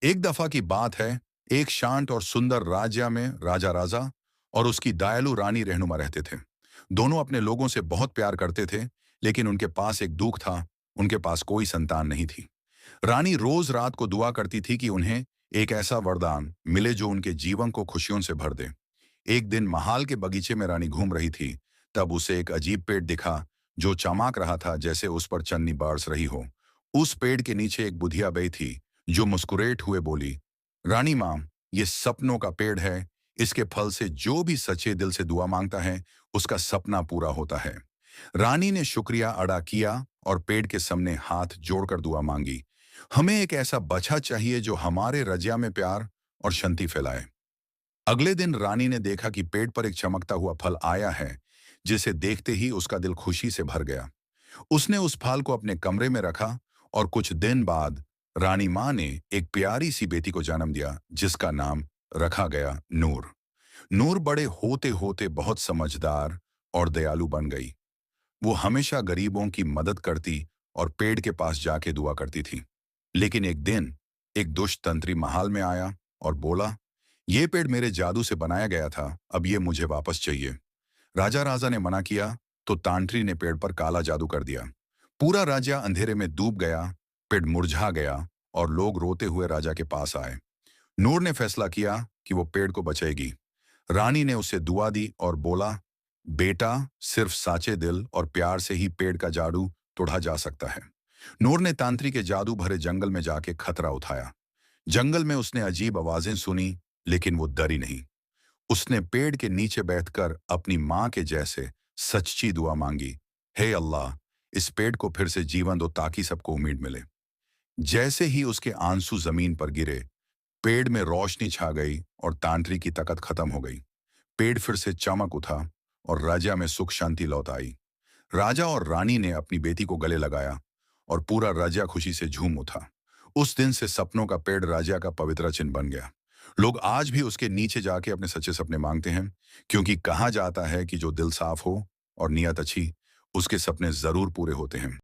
एक दफा की बात है। एक शांत और सुंदर राज्य में राजा राजा और उसकी दयालु रानी रहनुमा रहते थे। दोनों अपने लोगों से बहुत प्यार करते थे, लेकिन उनके पास एक दुख था। उनके पास कोई संतान नहीं थी। रानी रोज रात को दुआ करती थी कि उन्हें एक ऐसा वरदान मिले जो उनके जीवन को खुशियों से भर दे। एक दिन महाल के बगीचे में रानी घूम रही थी। तब उसे एक अजीब पेड़ दिखा जो चमक रहा था जैसे उस पर चन्नी बरस रही हो। उस पेड़ के नीचे एक बुधिया बई थी जो मुस्कुराते हुए बोली, रानी माँ, ये सपनों का पेड़ है। इसके फल से जो भी सच्चे दिल से दुआ मांगता है उसका सपना पूरा होता है। रानी ने शुक्रिया अदा किया और पेड़ के सामने हाथ जोड़कर दुआ मांगी, हमें एक ऐसा बच्चा चाहिए जो हमारे रजिया में प्यार और शांति फैलाए। अगले दिन रानी ने देखा कि पेड़ पर एक चमकता हुआ फल आया है, जिसे देखते ही उसका दिल खुशी से भर गया। उसने उस फल को अपने कमरे में रखा और कुछ दिन बाद रानी माँ ने एक प्यारी सी बेटी को जन्म दिया जिसका नाम रखा गया नूर। नूर बड़े होते होते बहुत समझदार और दयालु बन गई। वो हमेशा गरीबों की मदद करती और पेड़ के पास जाके दुआ करती थी। लेकिन एक दिन एक दुष्ट तंत्री महाल में आया और बोला, ये पेड़ मेरे जादू से बनाया गया था, अब ये मुझे वापस चाहिए। राजा राजा ने मना किया तो तांत्री ने पेड़ पर काला जादू कर दिया। पूरा राज्य अंधेरे में डूब गया। पेड़ मुरझा गया और लोग रोते हुए राजा के पास आए। नूर ने फैसला किया कि वो पेड़ को बचाएगी। रानी ने उसे दुआ दी और बोला, बेटा, सिर्फ साचे दिल और प्यार से ही पेड़ का जादू तोड़ा जा सकता है। नूर ने तांत्री के जादू भरे जंगल में जाके खतरा उठाया। जंगल में उसने अजीब आवाजें सुनी, लेकिन वो डरी नहीं। उसने पेड़ के नीचे बैठकर अपनी माँ के जैसे सच्ची दुआ मांगी, हे अल्लाह, इस पेड़ को फिर से जीवन दो ताकि सबको उम्मीद मिले। जैसे ही उसके आंसू जमीन पर गिरे, पेड़ में रोशनी छा गई और तांत्री की ताकत खत्म हो गई। पेड़ फिर से चमक उठा और राजा में सुख शांति लौट आई। राजा और रानी ने अपनी बेटी को गले लगाया और पूरा राजा खुशी से झूम उठा। उस दिन से सपनों का पेड़ राजा का पवित्र चिन्ह बन गया। लोग आज भी उसके नीचे जाके अपने सच्चे सपने मांगते हैं, क्योंकि कहा जाता है कि जो दिल साफ हो और नियत अच्छी, उसके सपने जरूर पूरे होते हैं।